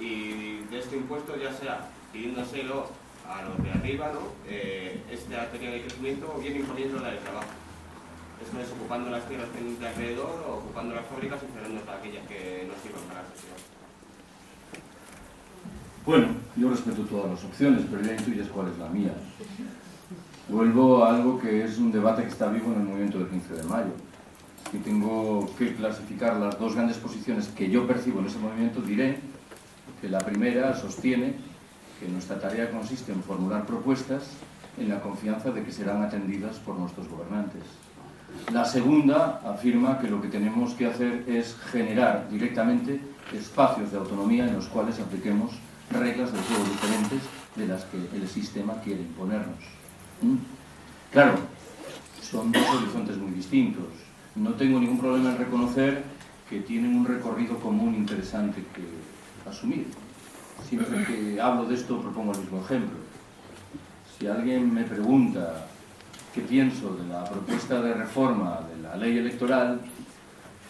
y de este impuesto, ya sea pidiéndoselo a los de arriba, ¿no? Esta teoría de crecimiento, o bien imponiéndola de trabajo. Esto es ocupando las tierras de alrededor, o ocupando las fábricas y cerrando todas aquellas que no sirvan para la sociedad. Bueno, yo respeto todas las opciones, pero ya intuyes cuál es la mía. Vuelvo a algo que es un debate que está vivo en el movimiento del 15 de mayo. Si tengo que clasificar las dos grandes posiciones que yo percibo en ese movimiento, diré que la primera sostiene que nuestra tarea consiste en formular propuestas en la confianza de que serán atendidas por nuestros gobernantes. La segunda afirma que lo que tenemos que hacer es generar directamente espacios de autonomía en los cuales apliquemos reglas de juego diferentes de las que el sistema quiere imponernos. Claro, son dos horizontes muy distintos. No tengo ningún problema en reconocer que tienen un recorrido común interesante que asumir. Siempre que hablo de esto propongo el mismo ejemplo. Si alguien me pregunta qué pienso de la propuesta de reforma de la ley electoral,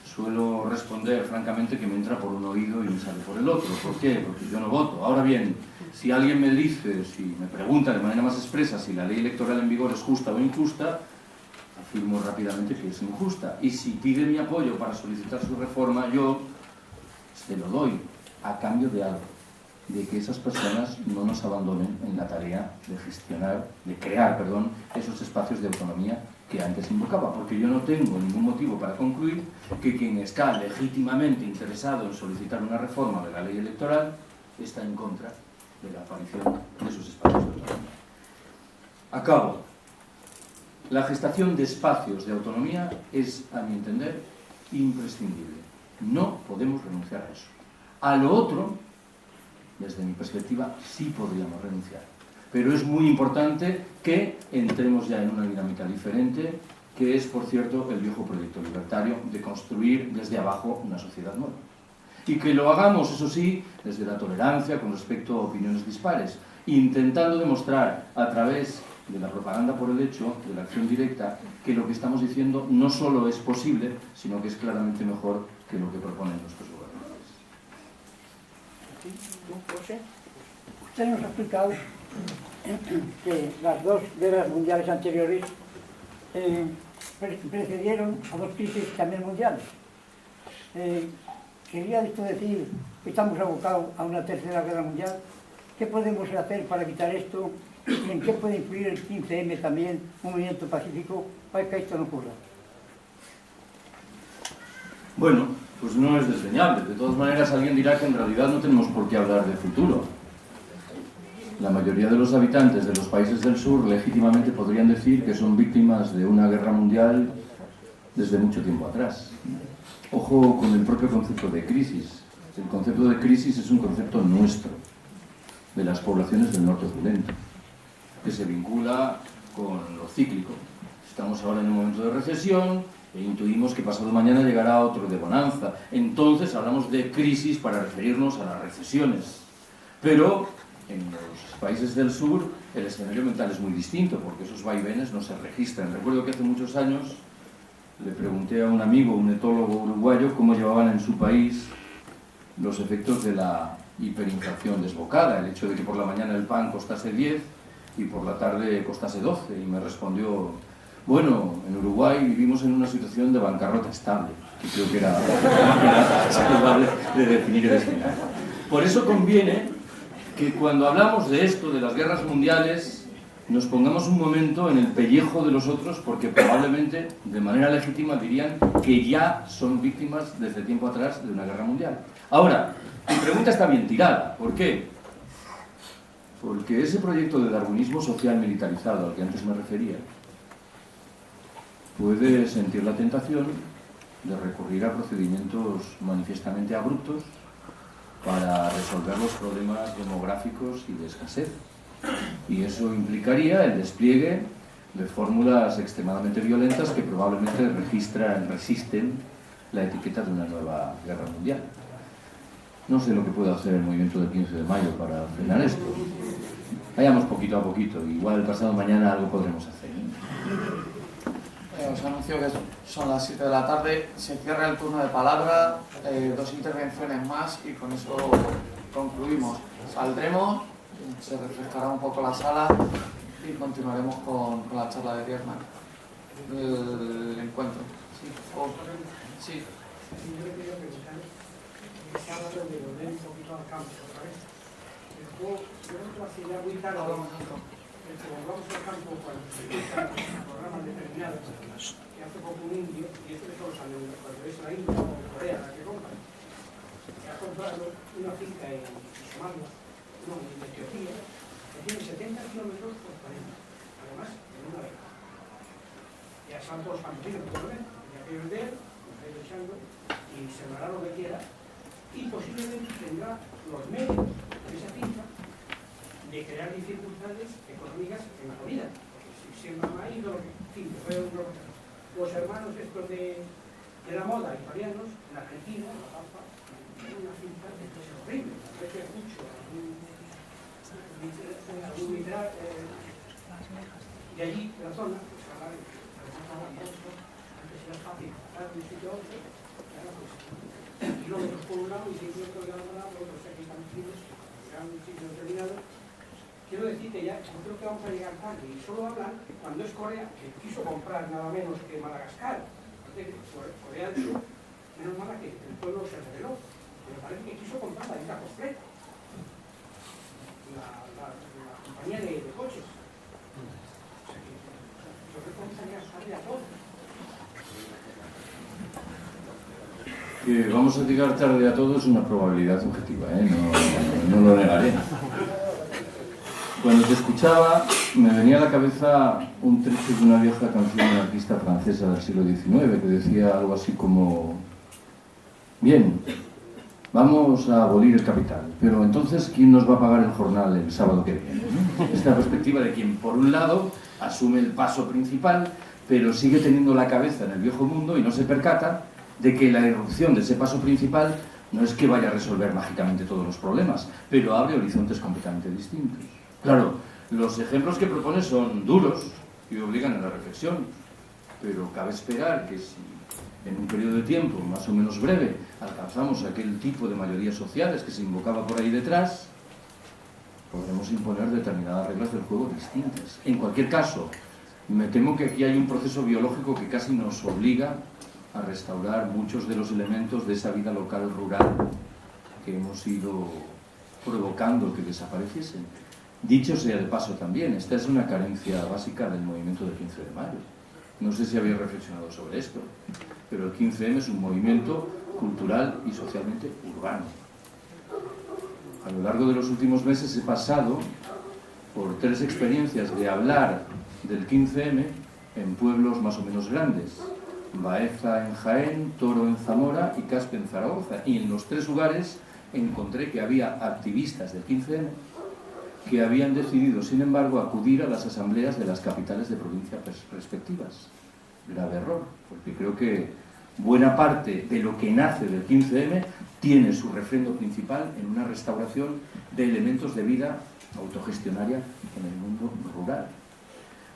suelo responder francamente que me entra por un oído y me sale por el otro. ¿Por qué? Porque yo no voto. Ahora bien, si alguien me dice, si me pregunta de manera más expresa si la ley electoral en vigor es justa o injusta, afirmo rápidamente que es injusta. Y si pide mi apoyo para solicitar su reforma, yo se lo doy a cambio de algo, de que esas personas no nos abandonen en la tarea de gestionar, de crear, esos espacios de autonomía que antes invocaba, porque yo no tengo ningún motivo para concluir que quien está legítimamente interesado en solicitar una reforma de la ley electoral está en contra de la aparición de esos espacios de autonomía. Acabo. La gestación de espacios de autonomía es, a mi entender, imprescindible. No podemos renunciar a eso. A lo otro, desde mi perspectiva, sí podríamos renunciar. Pero es muy importante que entremos ya en una dinámica diferente, que es, por cierto, el viejo proyecto libertario de construir desde abajo una sociedad nueva. Y que lo hagamos, eso sí, desde la tolerancia con respecto a opiniones dispares, intentando demostrar a través de la propaganda por el hecho, de la acción directa, que lo que estamos diciendo no solo es posible, sino que es claramente mejor que lo que proponen nuestros gobernantes. Usted nos ha explicado que las dos guerras mundiales anteriores precedieron a dos crisis también mundiales. ¿Quería esto decir que estamos abocados a una tercera guerra mundial? ¿Qué podemos hacer para evitar esto? ¿Y en qué puede influir el 15M también, un movimiento pacífico, para que esto no ocurra? Bueno, pues no es desdeñable. De todas maneras, alguien dirá que en realidad no tenemos por qué hablar de futuro. La mayoría de los habitantes de los países del sur legítimamente podrían decir que son víctimas de una guerra mundial desde mucho tiempo atrás. Ojo con el propio concepto de crisis. El concepto de crisis es un concepto nuestro, de las poblaciones del norte occidente, que se vincula con lo cíclico. Estamos ahora en un momento de recesión e intuimos que pasado mañana llegará otro de bonanza. Entonces hablamos de crisis para referirnos a las recesiones. Pero en los países del sur el escenario mental es muy distinto, porque esos vaivenes no se registran. Recuerdo que hace muchos años le pregunté a un amigo, un etólogo uruguayo, cómo llevaban en su país los efectos de la hiperinflación desbocada, el hecho de que por la mañana el pan costase 10 y por la tarde costase 12, y me respondió: bueno, en Uruguay vivimos en una situación de bancarrota estable, que creo que era saludable de definir el escenario. Por eso conviene que cuando hablamos de esto, de las guerras mundiales, nos pongamos un momento en el pellejo de los otros, porque probablemente, de manera legítima, dirían que ya son víctimas desde tiempo atrás de una guerra mundial. Ahora, mi pregunta está bien tirada. ¿Por qué? Porque ese proyecto de darwinismo social militarizado al que antes me refería puede sentir la tentación de recurrir a procedimientos manifiestamente abruptos para resolver los problemas demográficos y de escasez. Y eso implicaría el despliegue de fórmulas extremadamente violentas que probablemente resisten la etiqueta de una nueva guerra mundial. No sé lo que puede hacer el movimiento del 15 de mayo para frenar esto. Vayamos poquito a poquito, igual pasado mañana algo podremos hacer. Os anuncio que son las 7 de la tarde, se cierra el turno de palabra, 2 intervenciones más y con eso concluimos. Saldremos, se refrescará un poco la sala y continuaremos con la charla de Bierman. El encuentro. Sí. Yo le quería preguntar, se habla de volver un poquito al campo otra vez. Yo creo que hace ya muy tarde, volvamos al campo cuando se usan programas determinados, que hace poco un indio, y esto de todos los años, cuando es la India o Corea la que compra, que ha comprado una finca en Somalia, no, en Etiopía, que tiene 70 kilómetros por 40, además en una vez. Ya están todos campesinos, por lo menos, ya que vender, echando y sembrará lo que quiera y posiblemente tendrá los medios de esa finca de crear dificultades económicas en la comida, porque si siembra maíz o lo que, en fin, los hermanos estos de la moda italianos, en Argentina, la papa, tienen una finca que es horrible, a veces mucho, algún mineral de allí, de la zona, pues antes era fácil pasar de un sitio a otro, y ahora pues kilómetros por un lado y 6 kilómetros de otro lado, otros 6 kilómetros, llegan a un sitio determinado. Quiero decir que ya, yo creo que vamos a llegar tarde, y solo hablan cuando es Corea, que quiso comprar nada menos que Madagascar. Corea del Sur, menos mala que el pueblo se rebeló, pero parece que quiso comprar la isla completa, la compañía de coches. O sea que yo creo que vamos a llegar tarde a todos. Que vamos a llegar tarde a todo es una probabilidad objetiva, no lo negaré. Cuando te escuchaba, me venía a la cabeza un trecho de una vieja canción anarquista francesa del siglo XIX que decía algo así como: bien, vamos a abolir el capital, pero entonces, ¿quién nos va a pagar el jornal el sábado que viene? Esta perspectiva de quien, por un lado, asume el paso principal, pero sigue teniendo la cabeza en el viejo mundo y no se percata de que la irrupción de ese paso principal no es que vaya a resolver mágicamente todos los problemas, pero abre horizontes completamente distintos. Claro, los ejemplos que propone son duros y obligan a la reflexión, pero cabe esperar que si en un periodo de tiempo más o menos breve alcanzamos aquel tipo de mayorías sociales que se invocaba por ahí detrás, podremos imponer determinadas reglas del juego distintas. En cualquier caso, me temo que aquí hay un proceso biológico que casi nos obliga a restaurar muchos de los elementos de esa vida local rural que hemos ido provocando que desapareciesen. Dicho sea de paso también, esta es una carencia básica del movimiento del 15 de mayo. No sé si habéis reflexionado sobre esto, pero el 15M es un movimiento cultural y socialmente urbano. A lo largo de los últimos meses he pasado por 3 experiencias de hablar del 15M en pueblos más o menos grandes: Baeza en Jaén, Toro en Zamora y Caspe en Zaragoza. Y en los 3 lugares encontré que había activistas del 15M que habían decidido, sin embargo, acudir a las asambleas de las capitales de provincia respectivas. Grave error, porque creo que buena parte de lo que nace del 15M tiene su refrendo principal en una restauración de elementos de vida autogestionaria en el mundo rural.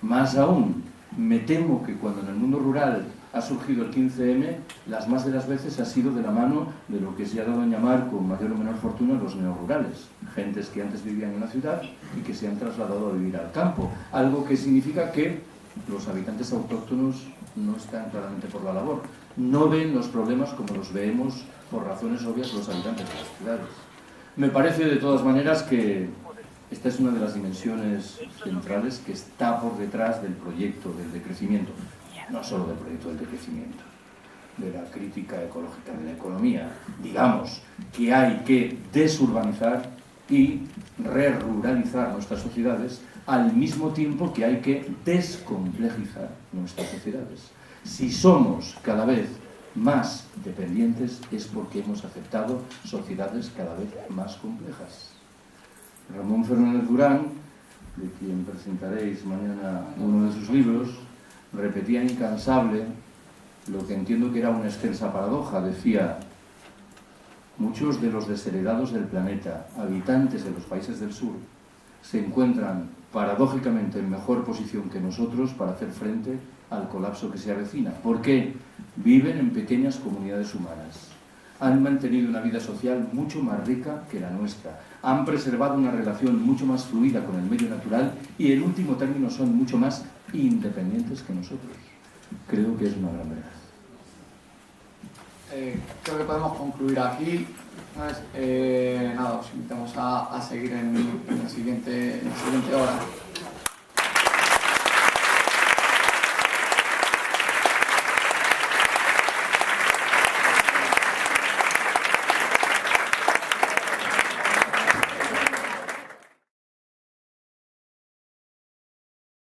Más aún, me temo que cuando en el mundo rural ha surgido el 15M, las más de las veces ha sido de la mano de lo que se ha dado a llamar con mayor o menor fortuna los neorurales, gentes que antes vivían en la ciudad y que se han trasladado a vivir al campo, algo que significa que los habitantes autóctonos no están claramente por la labor, no ven los problemas como los vemos por razones obvias los habitantes de las ciudades. Me parece de todas maneras que esta es una de las dimensiones centrales que está por detrás del proyecto del decrecimiento. No solo del proyecto del decrecimiento, de la crítica ecológica de la economía. Digamos que hay que desurbanizar y re-ruralizar nuestras sociedades al mismo tiempo que hay que descomplejizar nuestras sociedades. Si somos cada vez más dependientes es porque hemos aceptado sociedades cada vez más complejas. Ramón Fernández Durán, de quien presentaréis mañana uno de sus libros, repetía incansable lo que entiendo que era una extensa paradoja. Decía: muchos de los desheredados del planeta, habitantes de los países del sur, se encuentran paradójicamente en mejor posición que nosotros para hacer frente al colapso que se avecina. ¿Por qué? Viven en pequeñas comunidades humanas. Han mantenido una vida social mucho más rica que la nuestra. Han preservado una relación mucho más fluida con el medio natural y, en último término, son mucho más independientes que nosotros. Creo que es una gran verdad. Creo que podemos concluir aquí. Nada, os invitamos a seguir en la siguiente hora.